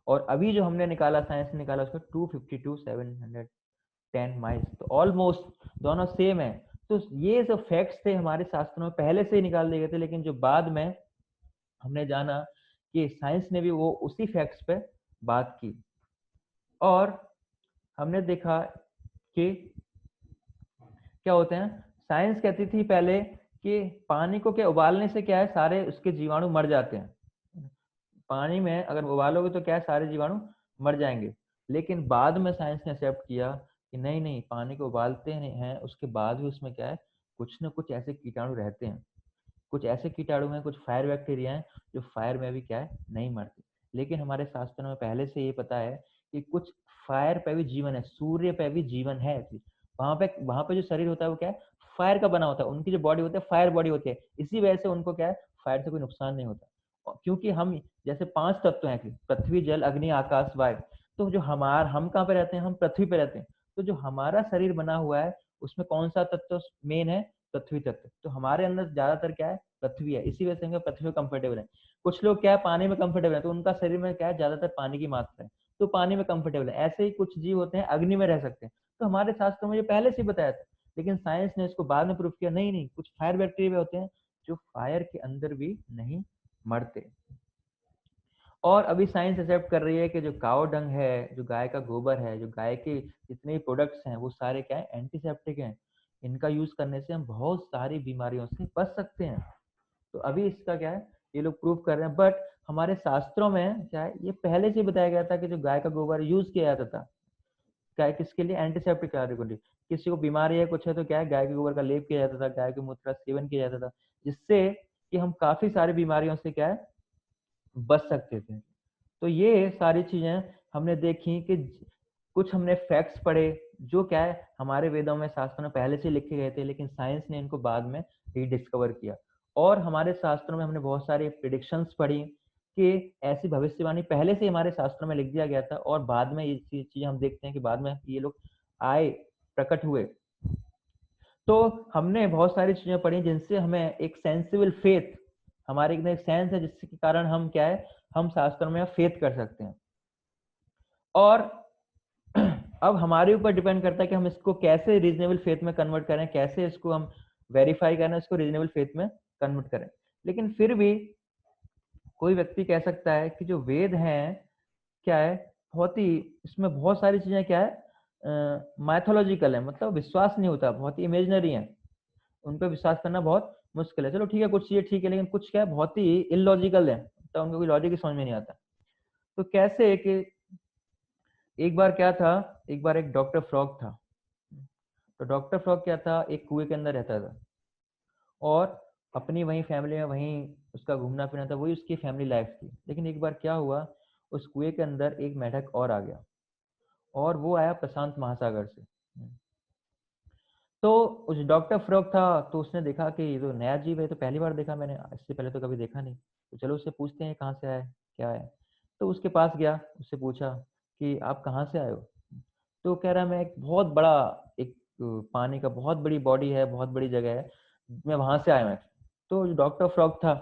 और अभी जो हमने निकाला, साइंस ने निकाला, उसको 252,710 माइल्स। तो ऑलमोस्ट दोनों सेम है। तो ये जो फैक्ट्स थे हमारे शास्त्रों में पहले से ही निकाल दिए गए थे, लेकिन जो बाद में हमने जाना कि साइंस ने भी वो उसी फैक्ट्स पे बात की। और हमने देखा कि क्या होते हैं, साइंस कहती थी पहले कि पानी को क्या उबालने से क्या है, सारे उसके जीवाणु मर जाते हैं। पानी में अगर उबालोगे तो क्या है, सारे जीवाणु मर जाएंगे। लेकिन बाद में साइंस ने एक्सेप्ट किया कि नहीं नहीं, पानी को उबालते हैं उसके बाद भी उसमें क्या है, कुछ न कुछ ऐसे कीटाणु रहते हैं, कुछ ऐसे कीटाणु हैं, कुछ फायर बैक्टीरिया हैं, जो फायर में भी क्या है, नहीं मरते। लेकिन हमारे शास्त्रों में पहले से ये पता है कि कुछ फायर पे भी जीवन है, सूर्य पे भी जीवन है। वहां पे जो शरीर होता है वो क्या है, फायर का बना होता है, उनकी जो बॉडी होती है फायर बॉडी होती है, इसी वजह से उनको क्या है, फायर से कोई नुकसान नहीं होता। क्योंकि हम जैसे 5 तत्व हैं कि पृथ्वी जल अग्नि आकाश वायु, तो जो हम कहाँ पे रहते हैं, हम पृथ्वी पे रहते हैं। तो जो हमारा शरीर बना हुआ है उसमें कौन सा तत्व मेन है, पृथ्वी तत्व। तो हमारे अंदर ज्यादातर क्या है, पृथ्वी है, इसी वजह से हम पृथ्वी में कंफर्टेबल है। कुछ लोग क्या है, पानी में कंफर्टेबल है, तो उनका शरीर में क्या है, ज्यादातर पानी की मात्रा है, तो पानी में कंफर्टेबल है। ऐसे ही कुछ जीव होते हैं अग्नि में रह सकते हैं। तो हमारे शास्त्रों में ये पहले से ही बताया था। लेकिन साइंस ने इसको बाद में प्रूव किया, नहीं नहीं, कुछ फायर बैक्टीरिया होते हैं जो फायर के अंदर भी नहीं मरते। और अभी साइंस एक्सेप्ट कर रही है कि जो काव डंग है, जो गाय का गोबर है, जो गाय के जितने भी प्रोडक्ट्स हैं, वो सारे क्या है, एंटीसेप्टिक हैं। इनका यूज करने से हम बहुत सारी बीमारियों से बच सकते हैं। तो अभी इसका क्या है, ये लोग प्रूव कर रहे हैं। बट हमारे शास्त्रों में क्या है, ये पहले से ही बताया गया था कि जो गाय का गोबर यूज किया जाता था, क्या है, किसके लिए, एंटीसेप्टिक कार्य के लिए। किसी को बीमारी है कुछ है तो क्या है, गाय के गोबर का लेप किया जाता था, गाय के मूत्र का सेवन किया जाता था, जिससे कि हम काफी सारी बीमारियों से क्या है बच सकते थे। तो ये सारी चीजें हमने देखी कि कुछ हमने फैक्ट्स पढ़े जो क्या है हमारे वेदों में शास्त्रों में पहले से लिखे गए थे, लेकिन साइंस ने इनको बाद में रिडिस्कवर किया। और हमारे शास्त्रों में हमने बहुत सारी प्रिडिक्शंस पढ़ी कि ऐसी भविष्यवाणी पहले से हमारे शास्त्रों में लिख दिया गया था, और बाद में ये चीजें हम देखते हैं कि बाद में ये लोग आए, प्रकट हुए। तो हमने बहुत सारी चीजें पढ़ी जिनसे हमें एक सेंसिबल फेथ, हमारे अंदर एक सेंस है जिसके कारण हम क्या है हम शास्त्रों में फेथ कर सकते हैं। और अब हमारे ऊपर डिपेंड करता है कि हम इसको कैसे रीजनेबल फेथ में कन्वर्ट करें, कैसे इसको हम वेरीफाई करें, इसको रीजनेबल फेथ में कन्वर्ट करें। लेकिन फिर भी कोई व्यक्ति कह सकता है कि जो वेद हैं क्या है बहुत ही, इसमें बहुत सारी चीजें क्या है माइथोलॉजिकल है, मतलब विश्वास नहीं होता, बहुत ही इमेजिनरी है, उन पर विश्वास करना बहुत मुश्किल है। चलो ठीक है, कुछ चीजें ठीक है, लेकिन कुछ क्या है बहुत ही इलॉजिकल है, मतलब उनको कोई लॉजिक ही समझ में नहीं आता। तो कैसे कि एक बार क्या था, एक बार एक डॉक्टर फ्रॉग था। तो डॉक्टर फ्रॉग क्या था, एक कुएं के अंदर रहता था और अपनी वही फैमिली में वहीं उसका घूमना फिरना था, वही उसकी फैमिली लाइफ थी। लेकिन एक बार क्या हुआ, उस कुएं के अंदर एक मेंढक और आ गया, और वो आया प्रशांत महासागर से। तो उस डॉक्टर फ्रॉग था, तो उसने देखा कि ये तो नया जीव है, तो पहली बार देखा मैंने, इससे पहले तो कभी देखा नहीं। तो चलो उससे पूछते हैं कहाँ से आया है, क्या है। तो उसके पास गया, उससे पूछा कि आप कहाँ से आए हो। तो कह रहा मैं एक बहुत बड़ा, एक पानी का बहुत बड़ी बॉडी है, बहुत बड़ी जगह है, मैं वहां से आया मैं। तो डॉक्टर फ्रॉग था,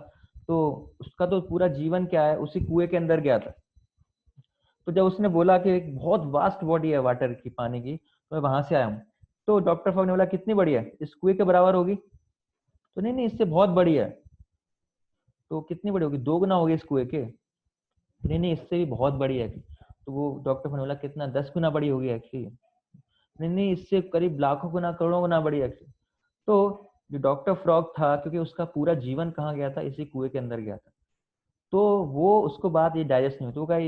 तो उसका तो पूरा जीवन क्या है उसी कुएं के अंदर गया था। तो जब उसने बोला कि एक बहुत वास्ट बॉडी है वाटर की, पानी की, तो मैं वहां से आया हूँ। तो डॉक्टर फ्रॉग ने बोला कितनी बड़ी है, इस कुएं के बराबर होगी। तो नहीं नहीं, इससे बहुत बड़ी है। तो कितनी बड़ी होगी, 2 गुना होगी इस कुएं के। नहीं नहीं, इससे भी बहुत बड़ी है। तो वो डॉक्टर ने बोला कितना, 10 गुना बड़ी होगी एक्चुअली। नहीं नहीं, इससे करीब लाखों गुना करोड़ों गुना बड़ी है। तो जो डॉक्टर फ्रॉग था, क्योंकि उसका पूरा जीवन कहाँ गया था, इसी कुएं के अंदर गया था, तो वो उसको बात ये डाइजेस्ट नहीं हुई। तो वो कहा,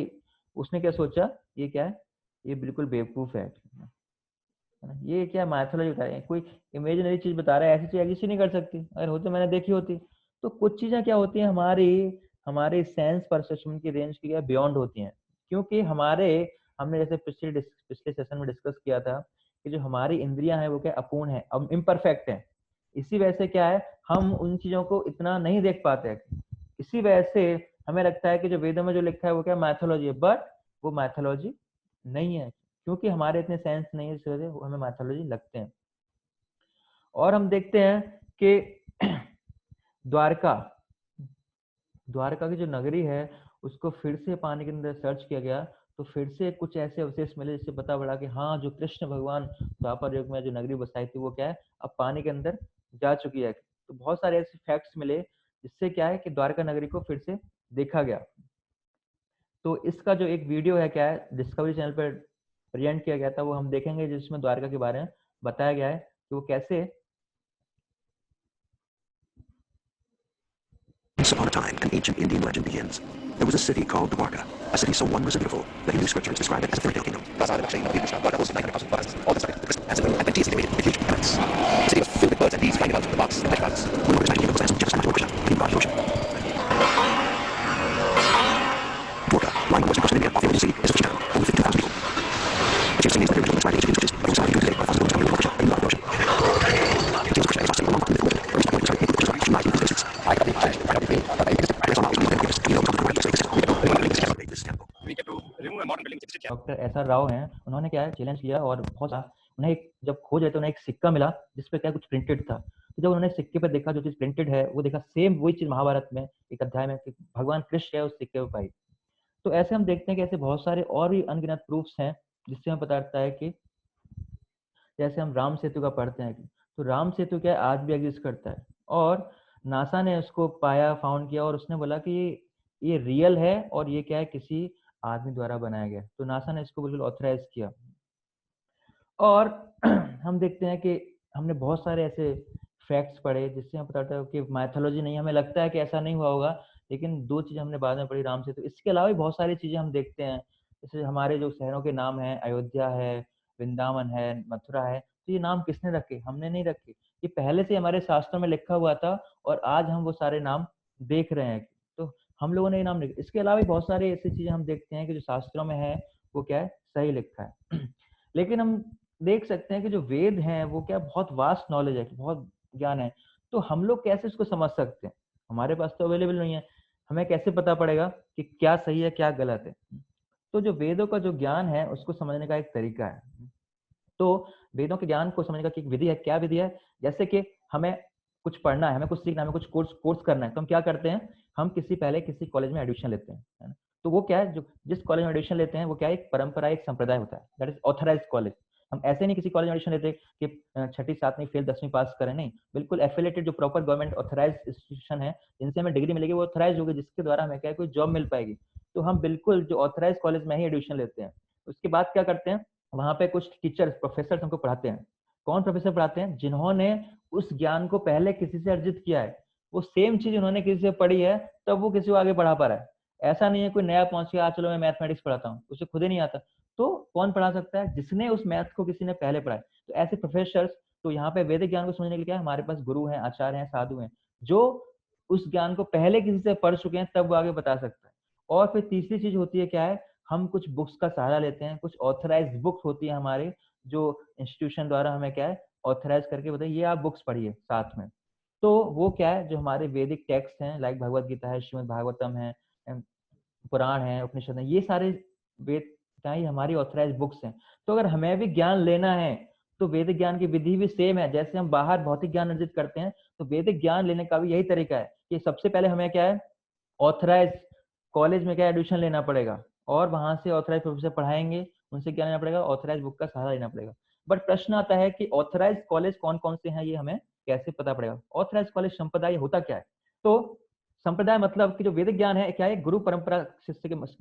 उसने क्या सोचा, ये क्या है, ये बिल्कुल बेवकूफ है ना, ये क्या माइथोलॉजी बता रहे हैं, कोई इमेजिनरी चीज बता रहा है, ऐसी चीज एग्जिस्ट ही नहीं कर सकती, अगर होती तो मैंने देखी होती। तो कुछ चीजें क्या होती हैं हमारी, हमारे सेंस परसेप्शन की रेंज की क्या बियॉन्ड होती हैं, क्योंकि हमारे, हमने जैसे पिछले सेशन में डिस्कस किया था कि जो हमारी इंद्रियां हैं वो क्या अपूर्ण है, अब इम्परफेक्ट है। इसी वजह से क्या है हम उन चीजों को इतना नहीं देख पाते हैं। इसी वजह से हमें लगता है कि जो वेदों में जो लिखा है वो क्या मैथोलॉजी है, बट वो मैथोलॉजी नहीं है, क्योंकि हमारे इतने सेंस नहीं है, इस वजह से हमें मैथोलॉजी लगते हैं। और हम देखते हैं कि द्वारका, द्वारका की जो नगरी है उसको फिर से पानी के अंदर सर्च किया गया, तो फिर से कुछ ऐसे अवशेष मिले जिससे पता पड़ा कि हाँ, जो कृष्ण भगवान द्वापर युग में जो नगरी बसाई थी वो क्या है अब पानी के अंदर जा चुकी है। तो बहुत सारे ऐसे फैक्ट्स मिले जिससे क्या है कि द्वारका नगरी को फिर से देखा गया। तो इसका जो एक वीडियो है क्या है डिस्कवरी चैनल पर प्रेजेंट किया गया था, वो हम देखेंगे, जिसमें द्वारका के बारे में बताया गया है कि वो कैसे। Once upon a time, an ancient Indian legend begins. There was a city called Dwarka, a city so wondrous and beautiful that Hindu scriptures describe it as a fairy tale kingdom. The city was filled with birds and bees flying about, the box, the hedgehogs, one of which night came to just as Krishna, king god of the ocean. Dwarka, lying on the western coast of India, off the Arabian Sea, is a fishing town, only 52,000 people. But you have seen these original described ancient scriptures, but also today, by thousands of Krishna, king god of the ocean. James Krishna is also a long myth or doctor SR Rao हैं, उन्होंने क्या है challenge किया और बहुत उन्हें जब खोज है तो उन्हें एक सिक्का मिला जिसपे क्या कुछ प्रिंटेड था। तो जब उन्होंने सिक्के पर देखा जो चीज प्रिंटेड है, वो देखा सेम वही चीज महाभारत में एक अध्याय में कि भगवान कृष्ण है उस सिक्के पर पाई। तो ऐसे हम देखते हैं कि ऐसे बहुत सारे और भी अनगिनत प्रूफ्स हैं जिससे हमें पता चलता है कि जैसे हम राम सेतु का पढ़ते हैं, तो राम सेतु क्या है आज भी एग्जिस्ट करता है, और नासा ने उसको पाया, फाउंड किया, और उसने बोला कि ये रियल है और ये क्या है किसी आदमी द्वारा बनाया गया। तो नासा ने इसको बिल्कुल ऑथराइज किया। और हम देखते हैं कि हमने बहुत सारे ऐसे फैक्ट्स पढ़े जिससे हमें पता चलता है कि माइथोलॉजी नहीं, हमें लगता है कि ऐसा नहीं हुआ होगा, लेकिन 2 चीजें हमने बाद में पढ़ी राम सेतु। इसके अलावा भी बहुत सारी चीजें हम देखते हैं, जैसे हमारे जो शहरों के नाम हैं, अयोध्या है, वृंदावन है, मथुरा है, तो ये नाम किसने रखे? हमने नहीं रखे, ये पहले से हमारे शास्त्रों में लिखा हुआ था और आज हम वो सारे नाम देख रहे हैं। तो हम लोगों ने ये नाम लिखे। इसके अलावा भी बहुत सारी ऐसी चीजें हम देखते हैं कि जो शास्त्रों में है वो क्या है, सही लिखा है। लेकिन हम देख सकते हैं कि जो वेद हैं वो क्या बहुत वास्ट नॉलेज है, बहुत ज्ञान है। तो हम लोग कैसे इसको समझ सकते हैं? हमारे पास तो अवेलेबल नहीं है, हमें कैसे पता पड़ेगा कि क्या सही है क्या गलत है? तो जो वेदों का जो ज्ञान है उसको समझने का एक तरीका है। तो वेदों के ज्ञान को समझने का एक विधि है। क्या विधि है? जैसे कि हमें कुछ पढ़ना है, हमें कुछ सीखना है, हमें कुछ कोर्स करना है, तो हम क्या करते हैं, हम पहले किसी कॉलेज में एडमिशन लेते हैं, है ना? तो वो क्या है, जो जिस कॉलेज में एडमिशन लेते हैं वो क्या है, एक परंपरा, एक संप्रदाय होता है, दैट इज ऑथराइज्ड कॉलेज। हम ऐसे नहीं किसी कॉलेज में एडमिशन लेते कि छठी सातवीं फेल 10वीं पास करें, नहीं, बिल्कुल एफिलेटेड जो प्रॉपर गवर्नमेंट ऑथराइज्ड इंस्टीट्यूशन है जिनसे हमें डिग्री मिलेगी, वो ऑथराइज होगी, जिसके द्वारा हमें क्या है, कोई जॉब मिल पाएगी। तो हम बिल्कुल जो ऑथराइज कॉलेज में ही एडमिशन लेते हैं। उसके बाद क्या करते हैं, वहां पे कुछ टीचर्स, प्रोफेसर हमको पढ़ाते हैं। कौन प्रोफेसर पढ़ाते हैं? जिन्होंने उस ज्ञान को पहले किसी से अर्जित किया है, वो सेम चीज उन्होंने किसी से पढ़ी है, तब वो किसी को आगे पढ़ा पा रहा है। ऐसा नहीं है कोई नया पहुंच गया, चलो मैं मैथमेटिक्स पढ़ाता हूँ, उसे खुद ही नहीं आता। तो कौन पढ़ा सकता है? जिसने उस मैथ को किसी ने पहले पढ़ा है। तो ऐसे प्रोफेसर्स, तो यहाँ पे वैदिक ज्ञान को समझने के लिए क्या है, हमारे पास गुरु हैं, आचार्य हैं, साधु हैं, जो उस ज्ञान को पहले किसी से पढ़ चुके हैं, तब वो आगे बता सकता है। और फिर तीसरी चीज होती है क्या है, हम कुछ बुक्स का सहारा लेते हैं, कुछ ऑथराइज्ड बुक्स होती है हमारे, जो इंस्टीट्यूशन द्वारा हमें क्या है, ऑथराइज करके बताइए ये आप बुक्स पढ़िए साथ में। तो वो क्या है, जो हमारे वैदिक टेक्स्ट हैं, लाइक भगवत गीता है, श्रीमद् भागवतम है, पुराण है, उपनिषद है, ये सारे वेद क्या है, हमारी ऑथराइज बुक्स हैं। तो अगर हमें भी ज्ञान लेना है तो वैदिक ज्ञान की विधि भी सेम है। जैसे हम बाहर भौतिक ज्ञान अर्जित करते हैं, तो वैदिक ज्ञान लेने का भी यही तरीका है कि सबसे पहले हमें क्या है, ऑथराइज कॉलेज में क्या एडमिशन लेना पड़ेगा, और वहां से ऑथराइज प्रोफेसर पढ़ाएंगे, उनसे क्या लेना पड़ेगा, ऑथराइज बुक का सहारा लेना पड़ेगा। बट प्रश्न आता है कि ऑथराइज कॉलेज कौन कौन से हैं, ये हमें कैसे पता पड़ेगा? ऑथराइज कॉलेज संप्रदाय होता क्या है? तो संप्रदाय मतलब कि जो वैदिक ज्ञान है क्या है, गुरु परंपरा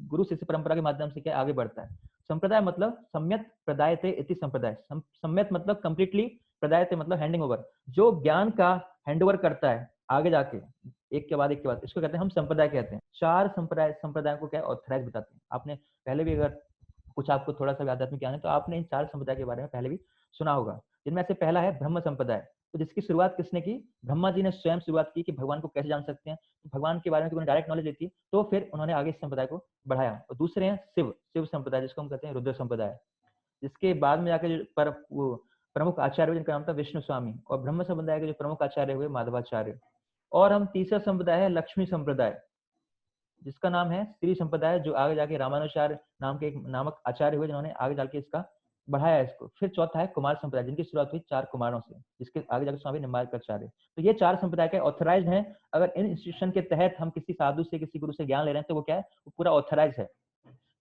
गुरु शिष्य परंपरा के माध्यम से क्या आगे बढ़ता है। संप्रदाय मतलब सम्यक प्रदायते इति संप्रदाय। सम्यक मतलब कंप्लीटली, प्रदायते मतलब हैंडिंग ओवर, जो ज्ञान का हैंड ओवर करता है आगे जाके एक के बाद एक के बाद, इसको कहते हैं, हम संप्रदाय कहते हैं। चार संप्रदायों को क्या ऑथराइज बताते हैं। आपने पहले भी, अगर कुछ आपको थोड़ा सा आध्यात्मिक ज्ञान है, तो आपने इन चार संप्रदाय के बारे में पहले भी सुना होगा, जिनमें से पहला है ब्रह्म संप्रदाय। तो जिसकी शुरुआत किसने की? ब्रह्मा जी ने स्वयं शुरुआत की कि भगवान को कैसे जान सकते हैं। तो भगवान के बारे में उन्हें डायरेक्ट नॉलेज देती है, तो फिर उन्होंने आगे इस संप्रदाय को बढ़ाया। और दूसरे हैं शिव संप्रदाय, जिसको हम कहते हैं रुद्र संप्रदाय, जिसके बाद में जाकर वो प्रमुख आचार्य हुए, जिनका नाम था विष्णु स्वामी। और ब्रह्म संप्रदाय के जो प्रमुख आचार्य हुए, माधवाचार्य। और हम तीसरा संप्रदाय है लक्ष्मी संप्रदाय, जिसका नाम है स्त्री संप्रदाय, जो आगे जाके रामानुचार्य नाम के एक नामक आचार्य हुए, जिन्होंने आगे जाके इसका बढ़ाया इसको। फिर चौथा है कुमार संप्रदाय, जिनकी शुरुआत हुई 4 कुमारों से, जिसके आगे जाकर स्वामी निम्बार्काचार्य। तो ये 4 संप्रदाय के ऑथराइज हैं। अगर इन इंस्टीट्यूशन के तहत हम किसी साधु से, किसी गुरु से ज्ञान ले रहे हैं, तो वो क्या है, वो पूरा ऑथराइज है।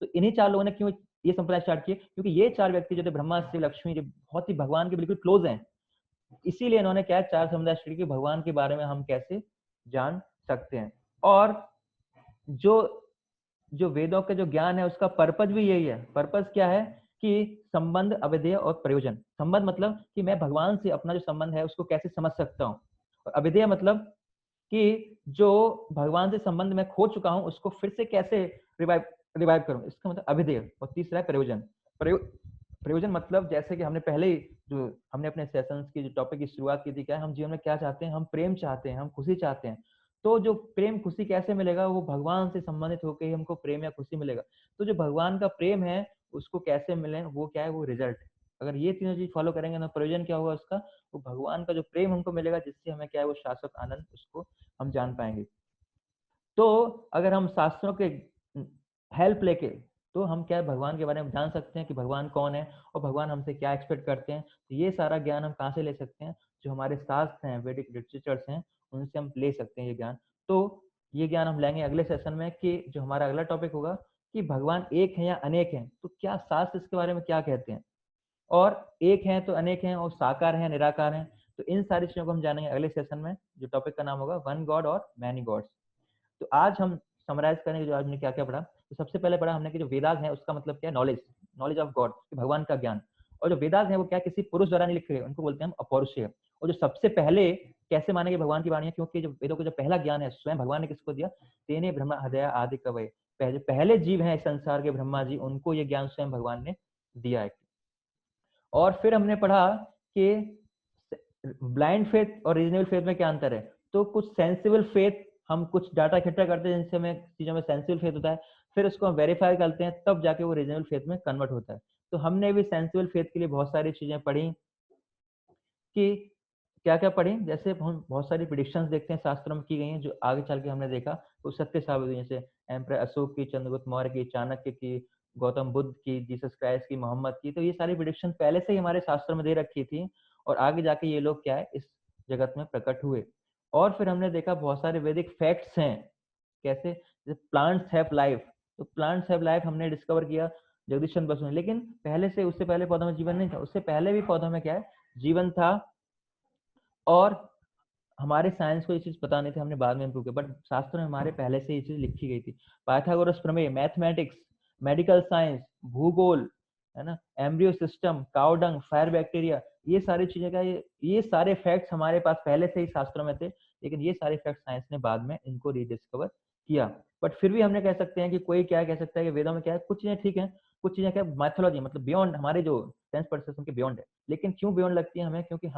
तो इन्हीं 4 लोगों ने क्यों ये संप्रदाय स्टार्ट किए? क्योंकि ये 4 व्यक्ति जो थे, ब्रह्मा शिव लक्ष्मी, जो बहुत ही भगवान के बिल्कुल क्लोज हैं, इसीलिए इन्होंने क्या 4 समुदाय स्टार्ट किए, भगवान के बारे में हम कैसे जान सकते हैं। और जो जो वेदों का जो ज्ञान है, उसका पर्पज भी यही है। पर्पज क्या है कि संबंध, अविधेय और प्रयोजन। संबंध मतलब कि मैं भगवान से अपना जो संबंध है उसको कैसे समझ सकता हूँ, और अविधेय मतलब कि जो भगवान से संबंध मैं खो चुका हूँ उसको फिर से कैसे रिवाइव करूं, इसका मतलब अविधेय। और तीसरा है प्रयोजन। प्रयोजन मतलब जैसे कि हमने पहले ही जो हमने अपने सेशंस की जो टॉपिक की शुरुआत की थी, क्या है, हम जीवन में क्या चाहते हैं, हम प्रेम चाहते हैं, हम खुशी चाहते हैं। तो जो प्रेम खुशी कैसे मिलेगा, वो भगवान से संबंधित होकर ही हमको प्रेम या खुशी मिलेगा। तो जो भगवान का प्रेम है उसको कैसे मिले, वो क्या है, वो रिजल्ट। अगर ये तीनों चीज फॉलो करेंगे तो प्रयोजन क्या होगा उसका, वो भगवान का जो प्रेम हमको मिलेगा, जिससे हमें क्या है, वो शाश्वत आनंद, उसको हम जान पाएंगे। तो अगर हम शास्त्रों के हेल्प लेके, तो हम क्या है, भगवान के बारे में जान सकते हैं कि भगवान कौन है और भगवान हमसे क्या एक्सपेक्ट करते हैं। तो ये सारा ज्ञान हम कहाँ से ले सकते हैं? जो हमारे शास्त्र हैं, वैदिक लिटरेचर्स हैं, उनसे हम ले सकते हैं ये ज्ञान। तो ये ज्ञान हम लेंगे अगले सेशन में, कि जो हमारा अगला टॉपिक होगा कि भगवान एक है या अनेक हैं, तो क्या शास्त्र इसके बारे में क्या कहते हैं, और एक हैं तो अनेक हैं, और साकार हैं, निराकार हैं। तो इन सारी चीजों को हम जानेंगे अगले सेशन में, जो टॉपिक का नाम होगा वन गॉड और मैनी गॉड्स। तो आज हम समराइज करेंगे जो आज हमने क्या क्या पढ़ा। तो सबसे पहले पढ़ा हमने कि जो वेदास है उसका मतलब क्या है, नॉलेज, नॉलेज ऑफ गॉड, भगवान का ज्ञान। और जो वेदास है वो क्या, किसी पुरुष द्वारा नहीं लिखे गए, उनको बोलते हैं हम अपौरुषेय। और जो सबसे पहले कैसे मानेंगे भगवान की वाणी है, क्योंकि जो वेदों का जो पहला ज्ञान है स्वयं भगवान ने किसको दिया, तेने ब्रह्मा हृदय आदि कवये, पहले जीव हैं इस संसार के, ब्रह्मा जी, उनको ये ज्ञान स्वयं भगवान ने दिया है। और फिर हमने पढ़ा कि ब्लाइंड फेथ और रीजनेबल फेथ में क्या अंतर है। तो कुछ सेंसिबल फेथ, हम कुछ डाटा इकट्ठा करते हैं जिनसे हमें चीज़ों में सेंसिबल फेथ होता है, फिर उसको हम वेरीफाई करते हैं, तब जाके वो रीजनेबल फेथ में कन्वर्ट होता है। तो हमने भी सेंसिबल फेथ के लिए बहुत सारी चीज़ें पढ़ी कि क्या-क्या पढ़ी। जैसे हम बहुत सारी प्रेडिक्शंस देखते हैं शास्त्रों में की गई हैं, जो आगे चल के हमने देखा वो सत्य साबित हुई। जैसे एम्परर अशोक की, चंद्रगुप्त मौर्य की, चाणक्य की, गौतम बुद्ध की, जीसस क्राइस्ट की, मोहम्मद की। तो ये सारी प्रेडिक्शन पहले से ही हमारे शास्त्रों में दे रखी थी और आगे जाके ये लोग क्या है इस जगत में प्रकट हुए। और फिर हमने देखा बहुत सारे वैदिक फैक्ट्स हैं। कैसे? जैसे प्लांट्स हैव लाइफ, तो प्लांट्स हैव लाइफ हमने डिस्कवर किया जगदीश चंद्र बसु ने। लेकिन पहले से, उससे पहले पौधों में जीवन नहीं था, उससे पहले भी पौधों में क्या है जीवन था। और हमारे साइंस को ये चीज़ पता नहीं थी, हमने बाद में इम्प्रूव किया, बट शास्त्रों में हमारे पहले से ये चीज़ लिखी गई थी। पाइथागोरस प्रमेय, मैथमेटिक्स, मेडिकल साइंस, भूगोल, है ना, embryo system, cow dung, fire bacteria, ये सारी चीज़ें का ये सारे फैक्ट्स हमारे पास पहले से ही शास्त्रों में थे, लेकिन ये सारे फैक्ट्स साइंस ने बाद में इनको रीडिस्कवर किया। बट फिर भी हमने कह सकते हैं कि कोई क्या कह सकता है कि वेदों में क्या है, कुछ चीज़ें ठीक हैं, कुछ चीज़ें क्या है माइथोलॉजी, मतलब बियॉन्ड हमारे जो सेंस परसेप्शन के बियॉन्ड है। लेकिन क्यों बियॉन्ड लगती है हमें? क्योंकि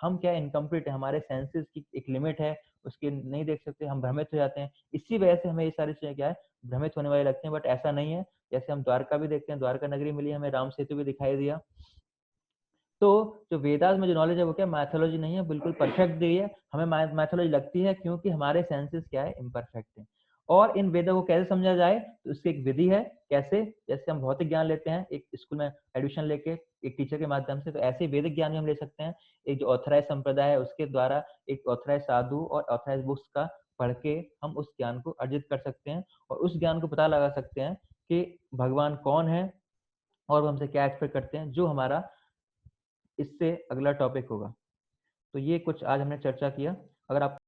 हम क्या इनकम्प्लीट है, हमारे सेंसेस की एक लिमिट है, उसके नहीं देख सकते, हम भ्रमित हो जाते हैं। इसी वजह से हमें ये सारी चीज़ें क्या है भ्रमित होने वाली लगती हैं, बट ऐसा नहीं है। जैसे हम द्वारका भी देखते हैं, द्वारका नगरी मिली, हमें राम सेतु भी दिखाई दिया। तो जो वेदास में जो नॉलेज है वो क्या मैथोलॉजी नहीं है, बिल्कुल परफेक्ट दी है। हमें मैथोलॉजी लगती है क्योंकि हमारे सेंसेस क्या है इम्परफेक्ट है। और इन वेदों को कैसे समझा जाए, तो उसकी एक विधि है। कैसे? जैसे हम भौतिक ज्ञान लेते हैं एक स्कूल में एडमिशन लेके एक टीचर के माध्यम से, तो ऐसे ही वैदिक ज्ञान भी हम ले सकते हैं। एक जो ऑथराइज संप्रदाय है उसके द्वारा, एक ऑथराइज साधु और ऑथराइज बुक्स का पढ़ के हम उस ज्ञान को अर्जित कर सकते हैं और उस ज्ञान को पता लगा सकते हैं कि भगवान कौन है और वो हमसे क्या एक्सपेक्ट करते हैं, जो हमारा इससे अगला टॉपिक होगा। तो ये कुछ आज हमने चर्चा किया। अगर आप